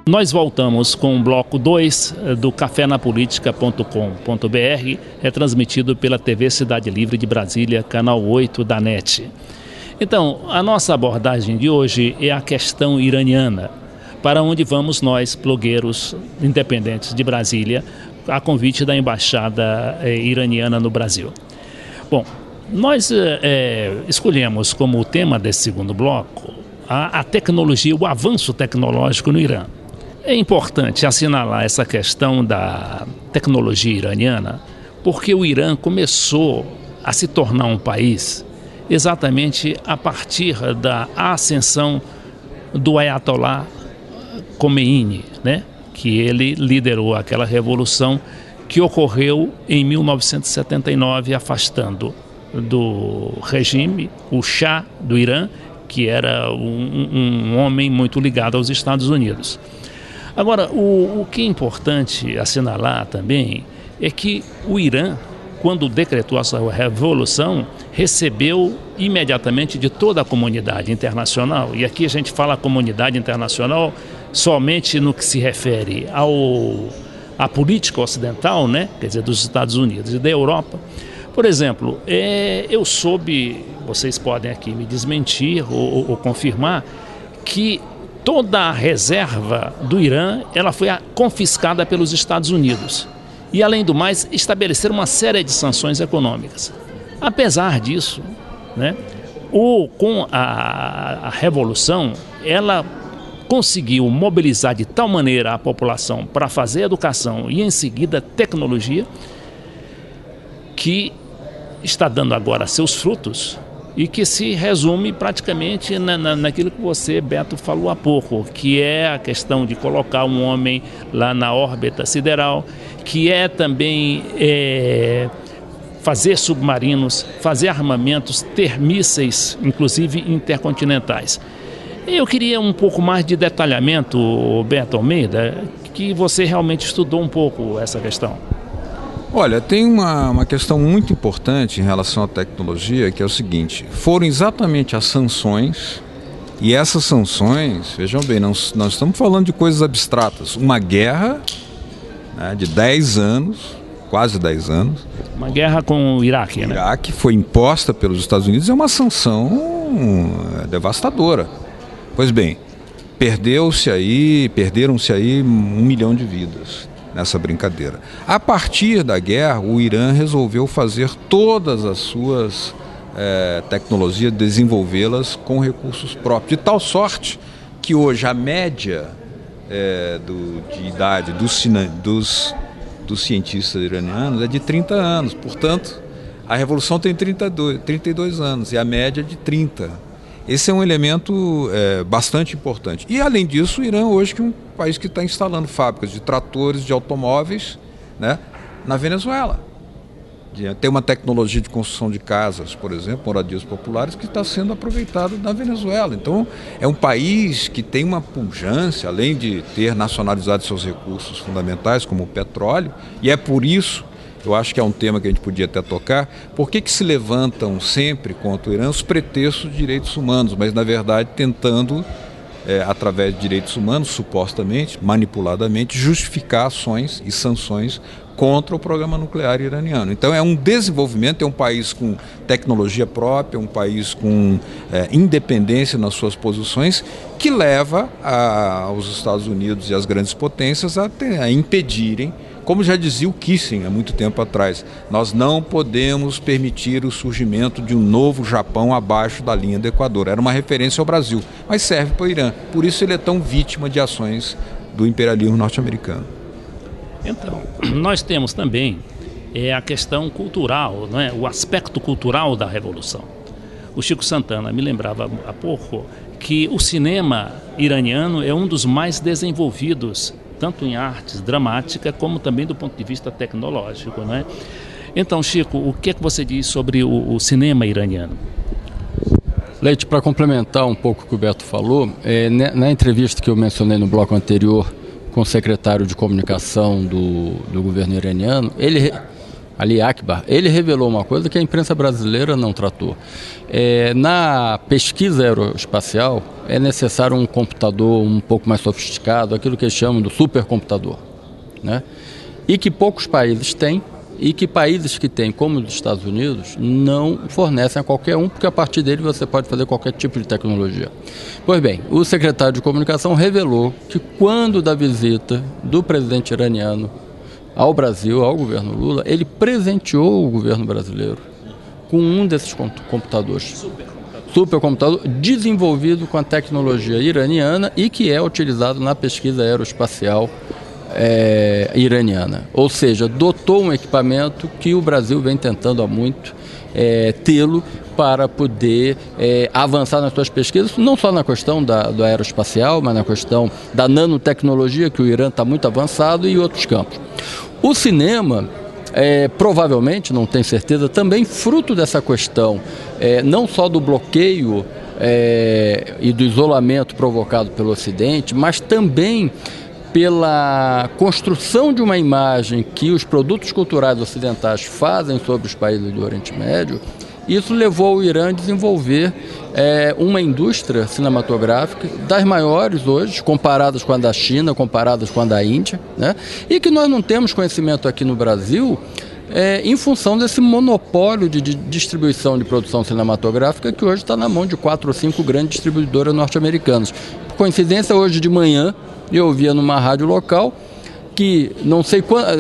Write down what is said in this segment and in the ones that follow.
Nós voltamos com o bloco 2 do cafenapolitica.com.br, transmitido pela TV Cidade Livre de Brasília, canal 8 da NET. Então, a nossa abordagem de hoje é a questão iraniana, para onde vamos nós, blogueiros independentes de Brasília, a convite da Embaixada Iraniana no Brasil. Bom, nós escolhemos como tema desse segundo bloco a tecnologia, o avanço tecnológico no Irã. É importante assinalar essa questão da tecnologia iraniana, porque o Irã começou a se tornar um país exatamente a partir da ascensão do Ayatollah Khomeini, né? Que ele liderou aquela revolução que ocorreu em 1979, afastando do regime o Shah do Irã, que era um homem muito ligado aos Estados Unidos. Agora, o que é importante assinalar também é que o Irã, quando decretou a sua revolução, recebeu imediatamente de toda a comunidade internacional, e aqui a gente fala comunidade internacional somente no que se refere à política ocidental, né? Quer dizer, dos Estados Unidos e da Europa. Por exemplo, eu soube, vocês podem aqui me desmentir ou confirmar, que toda a reserva do Irã ela foi confiscada pelos Estados Unidos. E, além do mais, estabeleceram uma série de sanções econômicas. Apesar disso, né, com a Revolução, ela conseguiu mobilizar de tal maneira a população para fazer educação e, em seguida, tecnologia, que está dando agora seus frutos e que se resume praticamente naquilo que você, Beto, falou há pouco, que é a questão de colocar um homem lá na órbita sideral, que é também fazer submarinos, fazer armamentos, ter mísseis, inclusive intercontinentais. Eu queria um pouco mais de detalhamento, Beto Almeida, que você realmente estudou um pouco essa questão. Olha, tem uma questão muito importante em relação à tecnologia, que é o seguinte: foram exatamente as sanções, e essas sanções, vejam bem, nós estamos falando de coisas abstratas, uma guerra, né, de 10 anos, quase 10 anos. Uma guerra com o Iraque, né? O Iraque foi imposta pelos Estados Unidos, é uma sanção devastadora. Pois bem, perderam-se aí 1 milhão de vidas nessa brincadeira. A partir da guerra, o Irã resolveu fazer todas as suas tecnologias, desenvolvê-las com recursos próprios, de tal sorte que hoje a média de idade dos cientistas iranianos é de 30 anos. Portanto, a revolução tem 32 anos e a média é de 30. Esse é um elemento bastante importante. E, além disso, o Irã hoje é um país que está instalando fábricas de tratores, de automóveis, né, na Venezuela. Tem uma tecnologia de construção de casas, por exemplo, moradias populares, que está sendo aproveitada na Venezuela. Então, é um país que tem uma pujança, além de ter nacionalizado seus recursos fundamentais, como o petróleo, e é por isso, eu acho que é um tema que a gente podia até tocar, por que se levantam sempre contra o Irã os pretextos de direitos humanos, mas na verdade tentando, através de direitos humanos, supostamente, manipuladamente, justificar ações e sanções contra o programa nuclear iraniano. Então é um desenvolvimento, é um país com tecnologia própria, um país com independência nas suas posições, que leva aos Estados Unidos e às grandes potências a impedirem. Como já dizia o Kissinger há muito tempo atrás, nós não podemos permitir o surgimento de um novo Japão abaixo da linha do Equador. Era uma referência ao Brasil, mas serve para o Irã. Por isso ele é tão vítima de ações do imperialismo norte-americano. Então, nós temos também a questão cultural, né? O aspecto cultural da Revolução. O Chico Santana me lembrava há pouco que o cinema iraniano é um dos mais desenvolvidos, tanto em artes dramática como também do ponto de vista tecnológico, né? Então, Chico, o que é que você diz sobre o cinema iraniano? Leite, para complementar um pouco o que o Beto falou, na entrevista que eu mencionei no bloco anterior com o secretário de comunicação do governo iraniano, ele Ali Akbar, ele revelou uma coisa que a imprensa brasileira não tratou. Na pesquisa aeroespacial é necessário um computador um pouco mais sofisticado, aquilo que eles chamam do supercomputador, né? E que poucos países têm, e que países que têm, como os Estados Unidos, não fornecem a qualquer um, porque a partir dele você pode fazer qualquer tipo de tecnologia. Pois bem, o secretário de Comunicação revelou que quando da visita do presidente iraniano ao Brasil, ao governo Lula, ele presenteou o governo brasileiro com um desses computadores. Supercomputador desenvolvido com a tecnologia iraniana e que é utilizado na pesquisa aeroespacial iraniana. Ou seja, dotou um equipamento que o Brasil vem tentando há muito tê-lo para poder avançar nas suas pesquisas, não só na questão do aeroespacial, mas na questão da nanotecnologia, que o Irã está muito avançado, e outros campos. O cinema, provavelmente, não tenho certeza, também fruto dessa questão, não só do bloqueio e do isolamento provocado pelo Ocidente, mas também pela construção de uma imagem que os produtos culturais ocidentais fazem sobre os países do Oriente Médio. Isso levou o Irã a desenvolver uma indústria cinematográfica das maiores hoje, comparadas com a da China, comparadas com a da Índia, né? E que nós não temos conhecimento aqui no Brasil em função desse monopólio de distribuição de produção cinematográfica que hoje está na mão de 4 ou 5 grandes distribuidoras norte-americanas. Por coincidência, hoje de manhã, eu ouvia numa rádio local que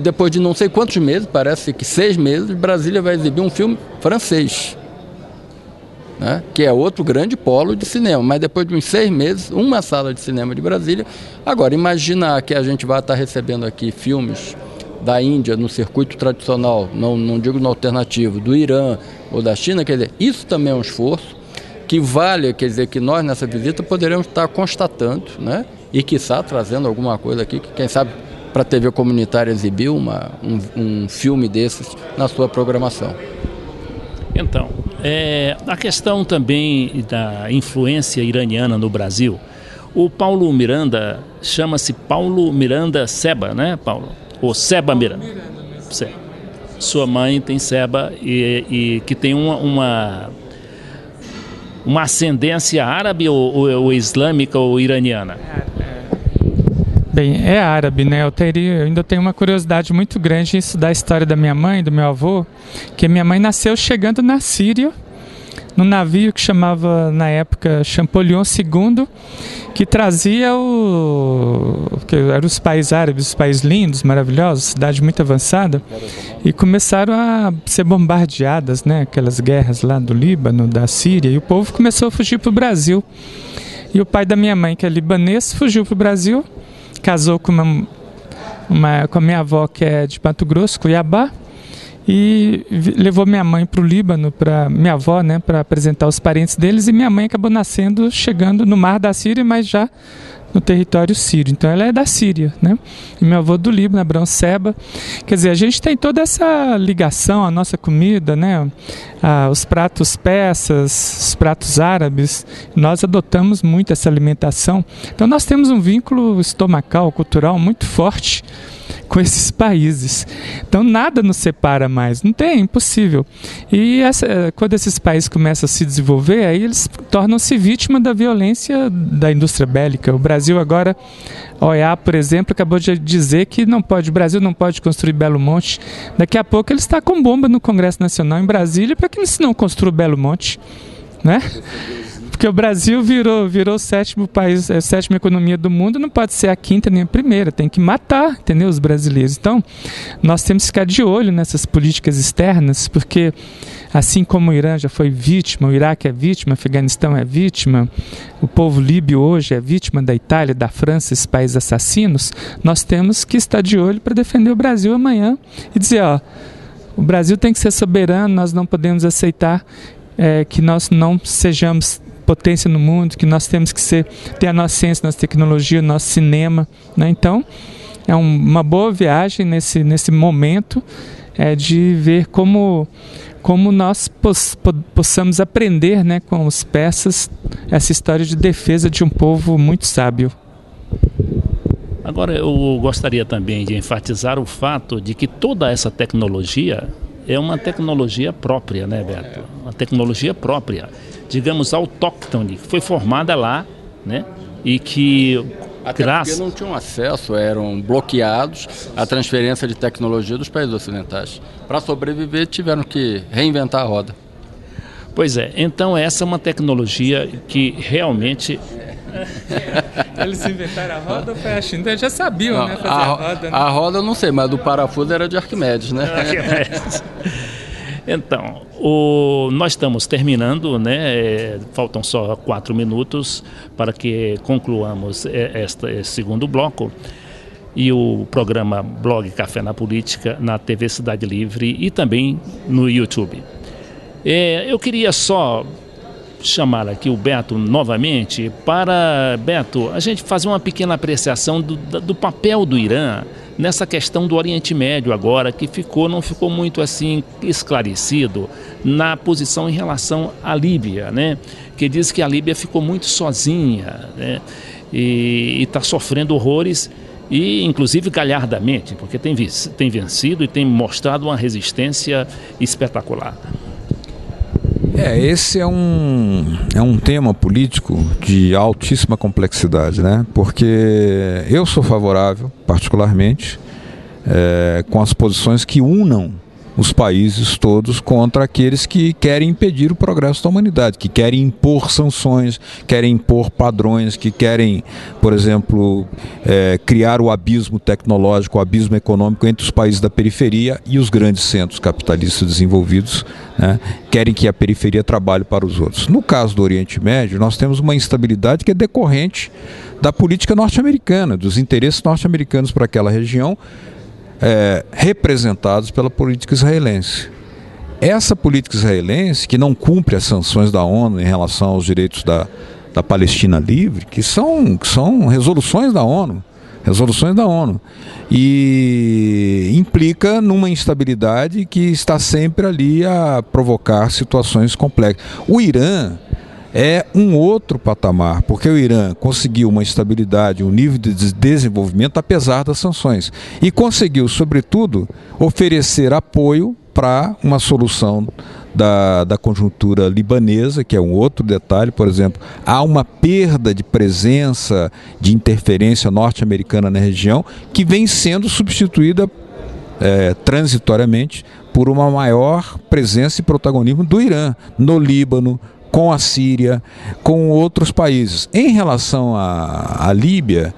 depois de não sei quantos meses, parece que 6 meses, Brasília vai exibir um filme francês, né? Que é outro grande polo de cinema, mas depois de uns 6 meses, uma sala de cinema de Brasília. Agora, imaginar que a gente vai estar recebendo aqui filmes da Índia no circuito tradicional, não digo no alternativo, do Irã ou da China, quer dizer, isso também é um esforço que vale, quer dizer, que nós nessa visita poderemos estar constatando, né? E quiçá trazendo alguma coisa aqui, que quem sabe para a TV comunitária exibir um filme desses na sua programação. Então, a questão também da influência iraniana no Brasil, o Paulo Miranda, chama-se Paulo Miranda Seba, né, Paulo? Ou Seba Miranda. Sua mãe tem Seba e que tem uma ascendência árabe ou islâmica ou iraniana? Bem, é árabe, né? Eu ainda tenho uma curiosidade muito grande em estudar a história da minha mãe, do meu avô, que minha mãe nasceu chegando na Síria, num navio que chamava, na época, Champollion II, que trazia que eram os países árabes, os países lindos, maravilhosos, cidade muito avançada, e começaram a ser bombardeadas, né? Aquelas guerras lá do Líbano, da Síria, e o povo começou a fugir para o Brasil. E o pai da minha mãe, que é libanês, fugiu para o Brasil, casou com com a minha avó, que é de Mato Grosso, Cuiabá, e levou minha mãe para o Líbano, minha avó, né, para apresentar os parentes deles, e minha mãe acabou chegando no mar da Síria, mas já no território sírio. Então ela é da Síria, né? E meu avô do Líbano, Abrão Seba. Quer dizer, a gente tem toda essa ligação à nossa comida, né? Os pratos persas, os pratos árabes. Nós adotamos muito essa alimentação. Então nós temos um vínculo estomacal, cultural muito forte com esses países. Então nada nos separa mais, não tem, é impossível. E quando esses países começam a se desenvolver, aí eles tornam-se vítima da violência da indústria bélica. O Brasil agora, a OEA, por exemplo, acabou de dizer que o Brasil não pode construir Belo Monte. Daqui a pouco ele está com bomba no Congresso Nacional em Brasília para que não construa Belo Monte, né? Porque o Brasil virou o sétimo país, a sétima economia do mundo, não pode ser a quinta nem a primeira, tem que matar, entendeu, os brasileiros. Então, nós temos que ficar de olho nessas políticas externas, porque assim como o Irã já foi vítima, o Iraque é vítima, o Afeganistão é vítima, o povo líbio hoje é vítima da Itália, da França, esses países assassinos, nós temos que estar de olho para defender o Brasil amanhã e dizer, o Brasil tem que ser soberano, nós não podemos aceitar que nós não sejamos potência no mundo, que nós temos que ter a nossa ciência, nossa tecnologia, nosso cinema, né? Então, é uma boa viagem nesse momento de ver como nós possamos aprender, né, com os persas essa história de defesa de um povo muito sábio. Agora, eu gostaria também de enfatizar o fato de que toda essa tecnologia é uma tecnologia própria, né, Beto? Uma tecnologia própria, digamos, autóctone, que foi formada lá, né? E que, até porque não tinham acesso, eram bloqueados à transferência de tecnologia dos países ocidentais. Para sobreviver, tiveram que reinventar a roda. Pois é, então essa é uma tecnologia que realmente... Eles inventaram a roda ou foi a China? Eles já sabiam, não, né, fazer a roda. Né? A roda eu não sei, mas do parafuso era de Arquimedes, né? Então, nós estamos terminando, né? Faltam só 4 minutos para que concluamos esse segundo bloco. E o programa Blog Café na Política na TV Cidade Livre e também no YouTube. Eu queria só chamar aqui o Beto novamente para, Beto, a gente fazer uma pequena apreciação do papel do Irã nessa questão do Oriente Médio agora, que não ficou muito assim esclarecido na posição em relação à Líbia, né? Que diz que a Líbia ficou muito sozinha, né? E está sofrendo horrores, e inclusive galhardamente, porque tem vencido e tem mostrado uma resistência espetacular. Esse é um tema político de altíssima complexidade, né? Porque eu sou favorável, particularmente, com as posições que unam os países todos contra aqueles que querem impedir o progresso da humanidade, que querem impor sanções, querem impor padrões, que querem, por exemplo, criar o abismo tecnológico, o abismo econômico entre os países da periferia e os grandes centros capitalistas desenvolvidos, né? Querem que a periferia trabalhe para os outros. No caso do Oriente Médio, nós temos uma instabilidade que é decorrente da política norte-americana, dos interesses norte-americanos para aquela região, representados pela política israelense. Essa política israelense, que não cumpre as sanções da ONU em relação aos direitos da Palestina livre, que são resoluções da ONU, e implica numa instabilidade que está sempre ali a provocar situações complexas. O Irã é um outro patamar, porque o Irã conseguiu uma estabilidade, um nível de desenvolvimento apesar das sanções. E conseguiu, sobretudo, oferecer apoio para uma solução da conjuntura libanesa, que é um outro detalhe. Por exemplo, há uma perda de presença, de interferência norte-americana na região, que vem sendo substituída transitoriamente por uma maior presença e protagonismo do Irã no Líbano, com a Síria, com outros países. Em relação à Líbia,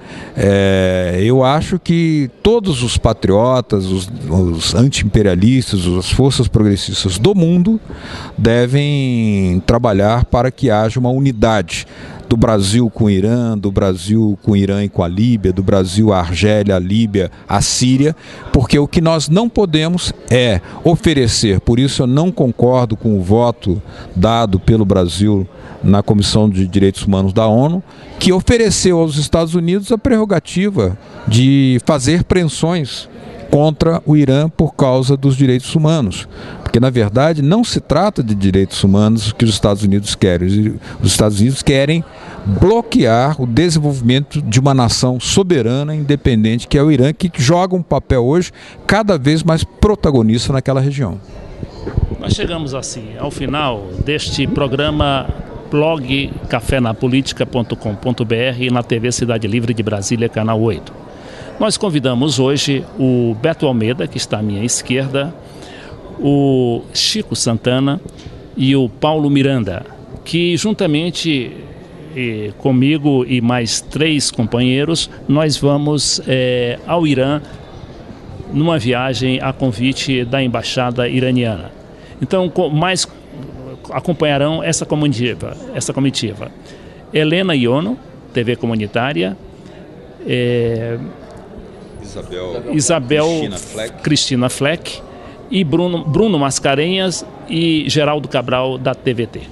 eu acho que todos os patriotas, os anti-imperialistas, as forças progressistas do mundo devem trabalhar para que haja uma unidade do Brasil com o Irã, do Brasil com o Irã e com a Líbia, do Brasil a Argélia, a Líbia, a Síria, porque o que nós não podemos é oferecer, por isso eu não concordo com o voto dado pelo Brasil na Comissão de Direitos Humanos da ONU, que ofereceu aos Estados Unidos a prerrogativa de fazer pressões contra o Irã por causa dos direitos humanos. Porque, na verdade, não se trata de direitos humanos que os Estados Unidos querem. Os Estados Unidos querem bloquear o desenvolvimento de uma nação soberana, independente, que é o Irã, que joga um papel hoje cada vez mais protagonista naquela região. Nós chegamos assim ao final deste programa blog cafenapolitica.com.br e na TV Cidade Livre de Brasília, canal 8. Nós convidamos hoje o Beto Almeida, que está à minha esquerda, o Chico Santana e o Paulo Miranda, que juntamente comigo e mais 3 companheiros, nós vamos ao Irã numa viagem a convite da Embaixada Iraniana. Então, acompanharão essa comitiva. Helena Iono, TV Comunitária, Isabel Cristina Fleck e Bruno Mascarenhas e Geraldo Cabral, da TVT.